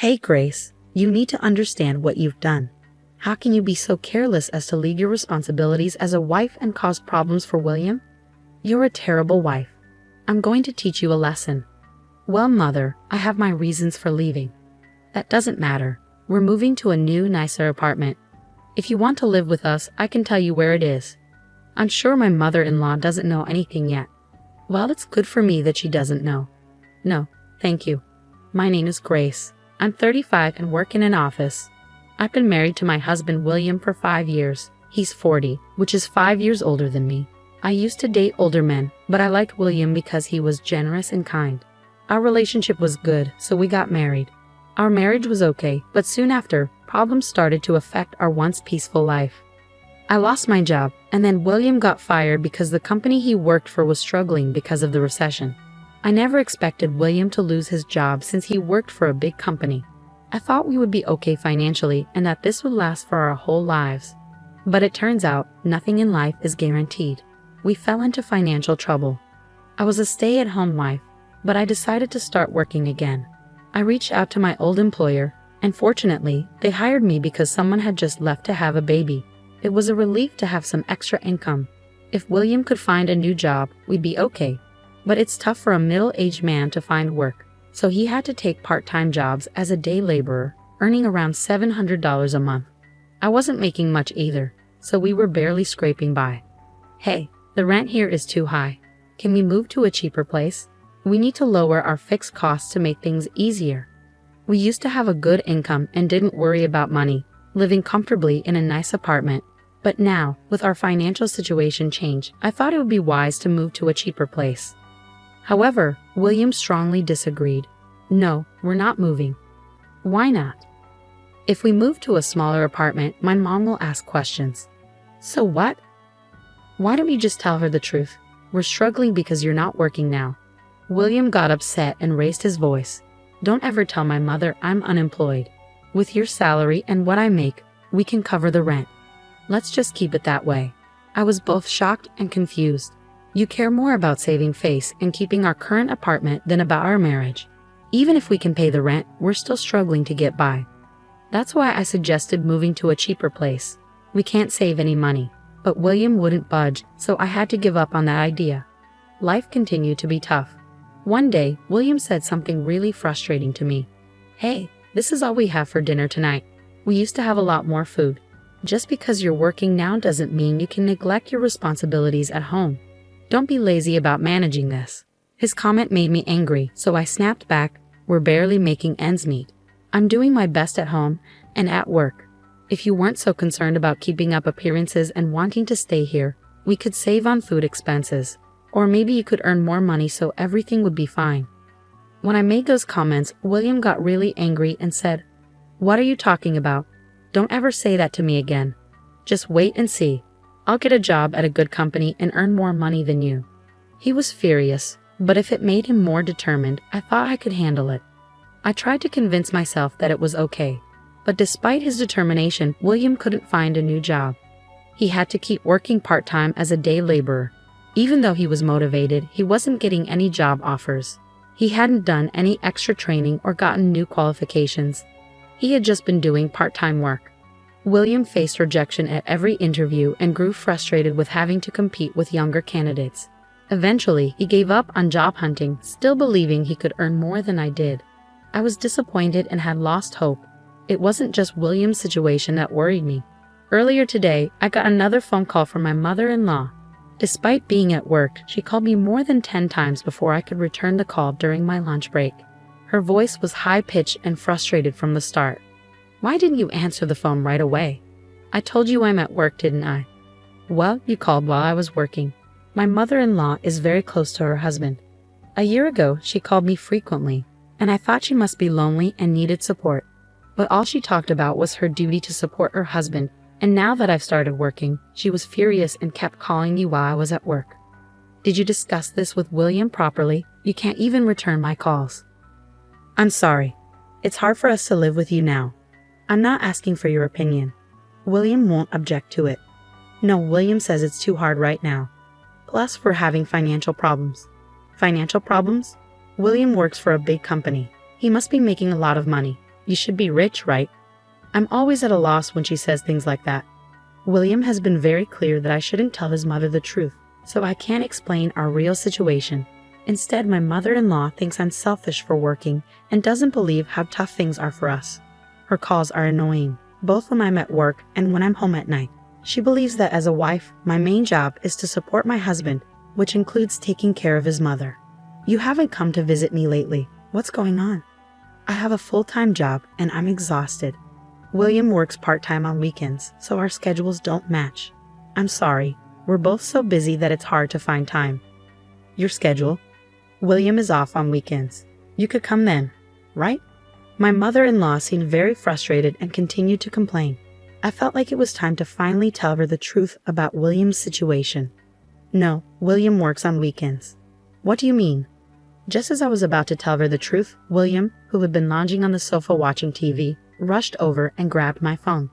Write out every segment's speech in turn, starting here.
Hey Grace, you need to understand what you've done. How can you be so careless as to leave your responsibilities as a wife and cause problems for William? You're a terrible wife. I'm going to teach you a lesson. Well, mother, I have my reasons for leaving. That doesn't matter. We're moving to a new, nicer apartment. If you want to live with us, I can tell you where it is. I'm sure my mother-in-law doesn't know anything yet. Well, it's good for me that she doesn't know. No, thank you. My name is Grace. I'm 35 and work in an office. I've been married to my husband William for 5 years. He's 40, which is 5 years older than me. I used to date older men, but I liked William because he was generous and kind. Our relationship was good, so we got married. Our marriage was okay, but soon after, problems started to affect our once peaceful life. I lost my job, and then William got fired because the company he worked for was struggling because of the recession. I never expected William to lose his job since he worked for a big company. I thought we would be okay financially and that this would last for our whole lives. But it turns out, nothing in life is guaranteed. We fell into financial trouble. I was a stay-at-home wife, but I decided to start working again. I reached out to my old employer, and fortunately, they hired me because someone had just left to have a baby. It was a relief to have some extra income. If William could find a new job, we'd be okay. But it's tough for a middle-aged man to find work, so he had to take part-time jobs as a day laborer, earning around $700 a month. I wasn't making much either, so we were barely scraping by. Hey, the rent here is too high. Can we move to a cheaper place? We need to lower our fixed costs to make things easier. We used to have a good income and didn't worry about money, living comfortably in a nice apartment. But now, with our financial situation change, I thought it would be wise to move to a cheaper place. However, William strongly disagreed. No, we're not moving. Why not? If we move to a smaller apartment, my mom will ask questions. So what? Why don't you just tell her the truth? We're struggling because you're not working now. William got upset and raised his voice. Don't ever tell my mother I'm unemployed. With your salary and what I make, we can cover the rent. Let's just keep it that way. I was both shocked and confused. You care more about saving face and keeping our current apartment than about our marriage. Even if we can pay the rent, we're still struggling to get by. That's why I suggested moving to a cheaper place. We can't save any money. But William wouldn't budge, so I had to give up on that idea. Life continued to be tough. One day, William said something really frustrating to me. Hey, this is all we have for dinner tonight. We used to have a lot more food. Just because you're working now doesn't mean you can neglect your responsibilities at home. Don't be lazy about managing this. His comment made me angry, so I snapped back. We're barely making ends meet. I'm doing my best at home and at work. If you weren't so concerned about keeping up appearances and wanting to stay here, we could save on food expenses. Or maybe you could earn more money so everything would be fine. When I made those comments, William got really angry and said, "What are you talking about? Don't ever say that to me again. Just wait and see. I'll get a job at a good company and earn more money than you." He was furious, but if it made him more determined, I thought I could handle it. I tried to convince myself that it was okay. But despite his determination, William couldn't find a new job. He had to keep working part-time as a day laborer. Even though he was motivated, he wasn't getting any job offers. He hadn't done any extra training or gotten new qualifications. He had just been doing part-time work. William faced rejection at every interview and grew frustrated with having to compete with younger candidates. Eventually, he gave up on job hunting, still believing he could earn more than I did. I was disappointed and had lost hope. It wasn't just William's situation that worried me. Earlier today, I got another phone call from my mother-in-law. Despite being at work, she called me more than 10 times before I could return the call during my lunch break. Her voice was high-pitched and frustrated from the start. "Why didn't you answer the phone right away? I told you I'm at work, didn't I?" "Well, you called while I was working." My mother-in-law is very close to her husband. A year ago, she called me frequently, and I thought she must be lonely and needed support. But all she talked about was her duty to support her husband, and now that I've started working, she was furious and kept calling me while I was at work. "Did you discuss this with William properly? You can't even return my calls." "I'm sorry. It's hard for us to live with you now. I'm not asking for your opinion. William won't object to it." "No, William says it's too hard right now. Plus, we're having financial problems." "Financial problems?" "William works for a big company. He must be making a lot of money. You should be rich, right? I'm always at a loss when she says things like that. William has been very clear that I shouldn't tell his mother the truth, so I can't explain our real situation. Instead, my mother-in-law thinks I'm selfish for working and doesn't believe how tough things are for us. Her calls are annoying, both when I'm at work and when I'm home at night. She believes that as a wife, my main job is to support my husband, which includes taking care of his mother. You haven't come to visit me lately. What's going on? I have a full-time job and I'm exhausted. William works part-time on weekends, so our schedules don't match. I'm sorry, we're both so busy that it's hard to find time. Your schedule? William is off on weekends. You could come then, right? My mother-in-law seemed very frustrated and continued to complain. I felt like it was time to finally tell her the truth about William's situation. No, William works on weekends. What do you mean? Just as I was about to tell her the truth, William, who had been lounging on the sofa watching TV, rushed over and grabbed my phone.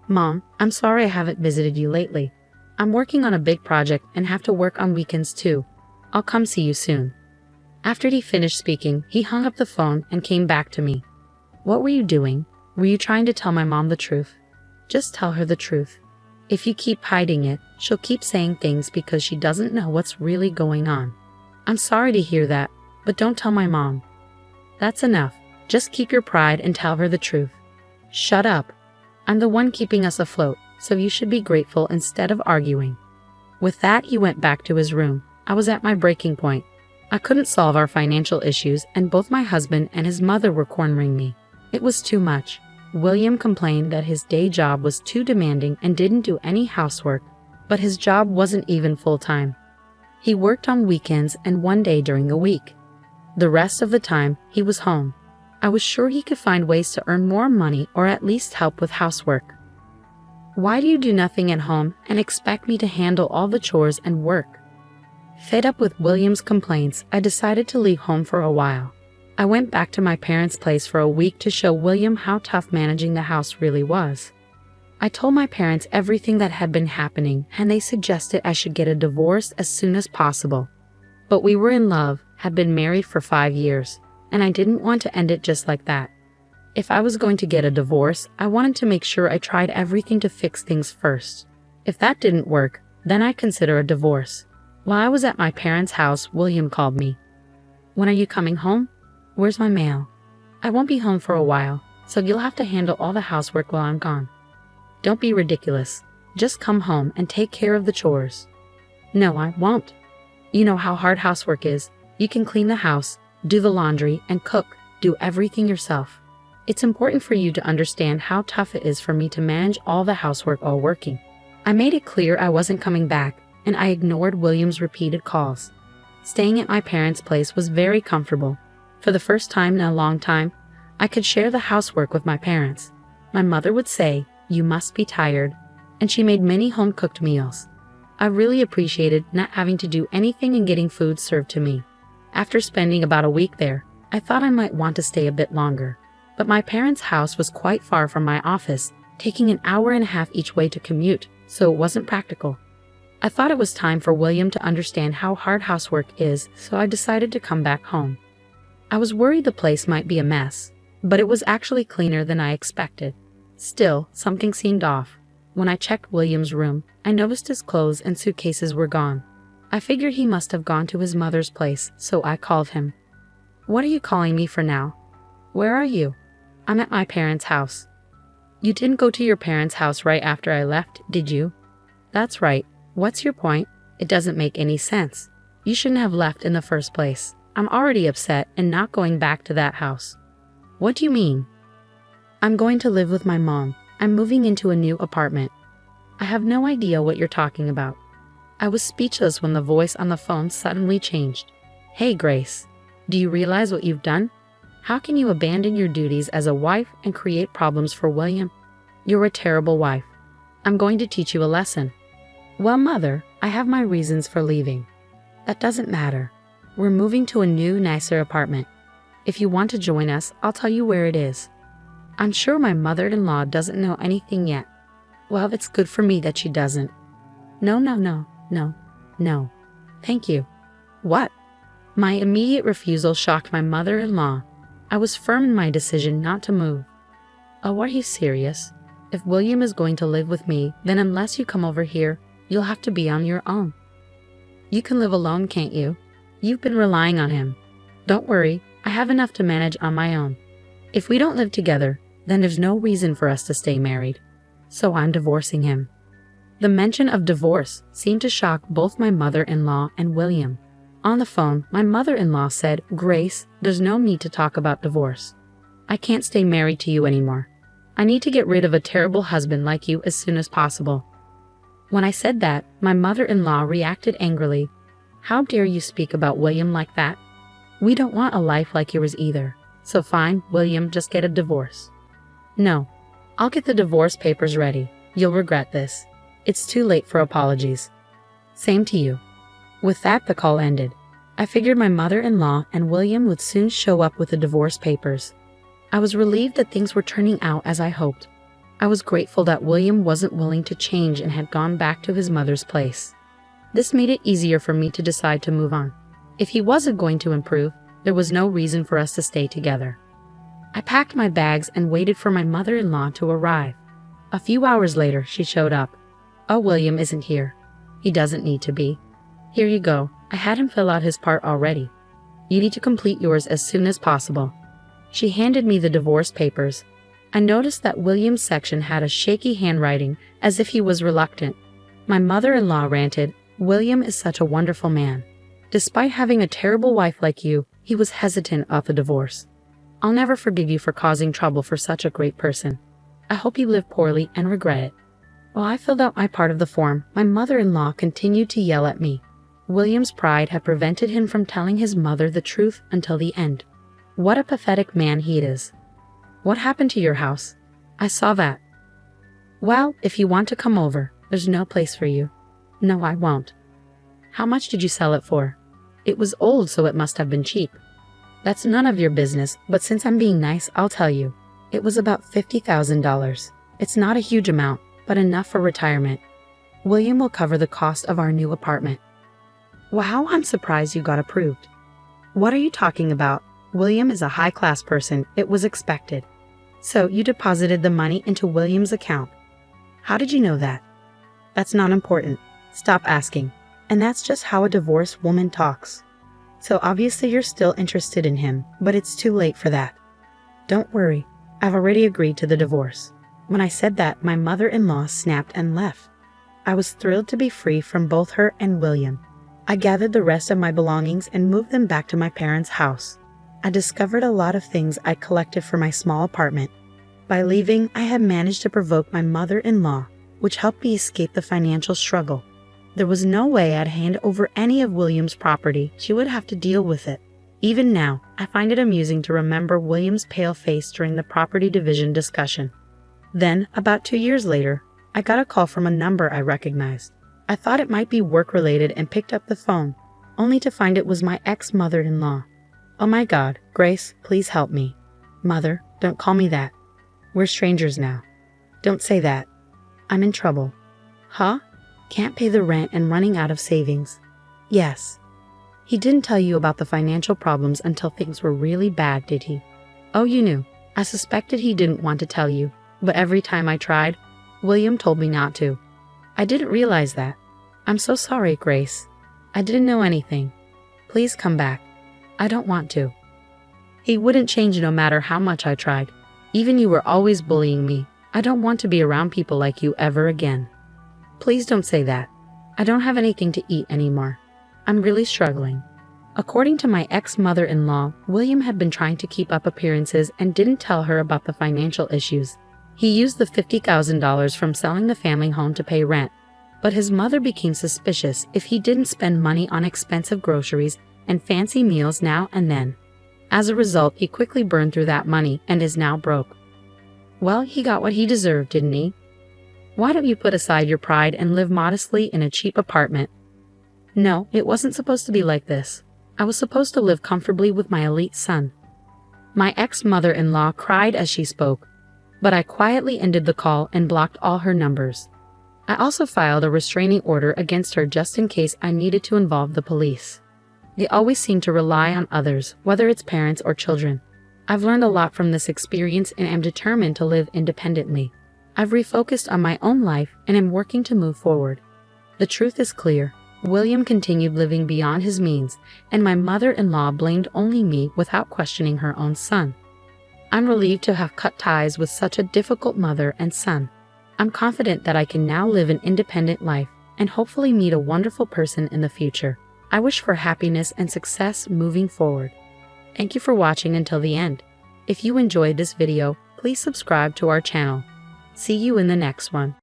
Mom, I'm sorry I haven't visited you lately. I'm working on a big project and have to work on weekends too. I'll come see you soon. After he finished speaking, he hung up the phone and came back to me. What were you doing? Were you trying to tell my mom the truth? Just tell her the truth. If you keep hiding it, she'll keep saying things because she doesn't know what's really going on. I'm sorry to hear that, but don't tell my mom. That's enough. Just keep your pride and tell her the truth. Shut up. I'm the one keeping us afloat, so you should be grateful instead of arguing. With that, he went back to his room. I was at my breaking point. I couldn't solve our financial issues, and both my husband and his mother were cornering me. It was too much. William complained that his day job was too demanding and didn't do any housework, but his job wasn't even full-time. He worked on weekends and one day during the week. The rest of the time, he was home. I was sure he could find ways to earn more money or at least help with housework. Why do you do nothing at home and expect me to handle all the chores and work? Fed up with William's complaints, I decided to leave home for a while. I went back to my parents' place for a week to show William how tough managing the house really was. I told my parents everything that had been happening, and they suggested I should get a divorce as soon as possible. But we were in love, had been married for 5 years, and I didn't want to end it just like that. If I was going to get a divorce, I wanted to make sure I tried everything to fix things first. If that didn't work, then I'd consider a divorce. While I was at my parents' house, William called me. When are you coming home? Where's my mail? I won't be home for a while, so you'll have to handle all the housework while I'm gone. Don't be ridiculous. Just come home and take care of the chores. No, I won't. You know how hard housework is. You can clean the house, do the laundry, and cook, do everything yourself. It's important for you to understand how tough it is for me to manage all the housework while working. I made it clear I wasn't coming back, and I ignored William's repeated calls. Staying at my parents' place was very comfortable. For the first time in a long time, I could share the housework with my parents. My mother would say, "You must be tired," and she made many home-cooked meals. I really appreciated not having to do anything and getting food served to me. After spending about a week there, I thought I might want to stay a bit longer. But my parents' house was quite far from my office, taking an hour and a half each way to commute, so it wasn't practical. I thought it was time for William to understand how hard housework is, so I decided to come back home. I was worried the place might be a mess, but it was actually cleaner than I expected. Still, something seemed off. When I checked William's room, I noticed his clothes and suitcases were gone. I figured he must have gone to his mother's place, so I called him. "What are you calling me for now? Where are you?" "I'm at my parents' house." "You didn't go to your parents' house right after I left, did you?" "That's right. What's your point? It doesn't make any sense. You shouldn't have left in the first place. I'm already upset and not going back to that house." "What do you mean?" "I'm going to live with my mom. I'm moving into a new apartment." "I have no idea what you're talking about." I was speechless when the voice on the phone suddenly changed. "Hey, Grace, do you realize what you've done? How can you abandon your duties as a wife and create problems for William? You're a terrible wife. I'm going to teach you a lesson." "Well, Mother, I have my reasons for leaving." "That doesn't matter. We're moving to a new, nicer apartment. If you want to join us, I'll tell you where it is." "I'm sure my mother-in-law doesn't know anything yet." "Well, it's good for me that she doesn't." No. Thank you." "What?" My immediate refusal shocked my mother-in-law. I was firm in my decision not to move. Oh, are you serious? If William is going to live with me, then unless you come over here, you'll have to be on your own. You can live alone, can't you? You've been relying on him. Don't worry, I have enough to manage on my own. If we don't live together, then there's no reason for us to stay married. So I'm divorcing him. The mention of divorce seemed to shock both my mother-in-law and William. On the phone, my mother-in-law said, "Grace, there's no need to talk about divorce. I can't stay married to you anymore. I need to get rid of a terrible husband like you as soon as possible." When I said that, my mother-in-law reacted angrily. "How dare you speak about William like that? We don't want a life like yours either. So fine, William, just get a divorce." "No. I'll get the divorce papers ready. You'll regret this. It's too late for apologies." "Same to you." With that, the call ended. I figured my mother-in-law and William would soon show up with the divorce papers. I was relieved that things were turning out as I hoped. I was grateful that William wasn't willing to change and had gone back to his mother's place. This made it easier for me to decide to move on. If he wasn't going to improve, there was no reason for us to stay together. I packed my bags and waited for my mother-in-law to arrive. A few hours later, she showed up. "Oh, William isn't here. He doesn't need to be. Here you go. I had him fill out his part already. You need to complete yours as soon as possible." She handed me the divorce papers. I noticed that William's section had a shaky handwriting, as if he was reluctant. My mother-in-law ranted, "William is such a wonderful man. Despite having a terrible wife like you, he was hesitant about the divorce. I'll never forgive you for causing trouble for such a great person. I hope you live poorly and regret it." While I filled out my part of the form, my mother-in-law continued to yell at me. William's pride had prevented him from telling his mother the truth until the end. What a pathetic man he is. "What happened to your house? I saw that." "Well, if you want to come over, there's no place for you." "No, I won't." "How much did you sell it for?" "It was old, so it must have been cheap." "That's none of your business, but since I'm being nice, I'll tell you. It was about $50,000. It's not a huge amount, but enough for retirement. William will cover the cost of our new apartment." "Wow, I'm surprised you got approved." "What are you talking about? William is a high-class person. It was expected." "So you deposited the money into William's account. How did you know that?" "That's not important. Stop asking." And that's just how a divorced woman talks. "So obviously you're still interested in him, but it's too late for that." "Don't worry. I've already agreed to the divorce." When I said that, my mother-in-law snapped and left. I was thrilled to be free from both her and William. I gathered the rest of my belongings and moved them back to my parents' house. I discovered a lot of things I collected for my small apartment. By leaving, I had managed to provoke my mother-in-law, which helped me escape the financial struggle. There was no way I'd hand over any of William's property. She would have to deal with it. Even now, I find it amusing to remember William's pale face during the property division discussion. Then, about 2 years later, I got a call from a number I recognized. I thought it might be work-related and picked up the phone, only to find it was my ex-mother-in-law. "Oh my God, Grace, please help me." "Mother, don't call me that. We're strangers now." "Don't say that. I'm in trouble." "Huh? Can't pay the rent and running out of savings." "Yes." "He didn't tell you about the financial problems until things were really bad, did he?" "Oh, you knew. I suspected he didn't want to tell you, but every time I tried, William told me not to." "I didn't realize that. I'm so sorry, Grace. I didn't know anything. Please come back." "I don't want to." "He wouldn't change no matter how much I tried. Even you were always bullying me. I don't want to be around people like you ever again." "Please don't say that. I don't have anything to eat anymore. I'm really struggling." According to my ex-mother-in-law, William had been trying to keep up appearances and didn't tell her about the financial issues. He used the $50,000 from selling the family home to pay rent, but his mother became suspicious if he didn't spend money on expensive groceries and fancy meals now and then. As a result, he quickly burned through that money and is now broke. Well, he got what he deserved, didn't he? Why don't you put aside your pride and live modestly in a cheap apartment? No, it wasn't supposed to be like this. I was supposed to live comfortably with my elite son. My ex-mother-in-law cried as she spoke, but I quietly ended the call and blocked all her numbers. I also filed a restraining order against her just in case I needed to involve the police. They always seem to rely on others, whether it's parents or children. I've learned a lot from this experience and am determined to live independently. I've refocused on my own life and am working to move forward. The truth is clear. William continued living beyond his means, and my mother-in-law blamed only me without questioning her own son. I'm relieved to have cut ties with such a difficult mother and son. I'm confident that I can now live an independent life and hopefully meet a wonderful person in the future. I wish for happiness and success moving forward. Thank you for watching until the end. If you enjoyed this video, please subscribe to our channel. See you in the next one.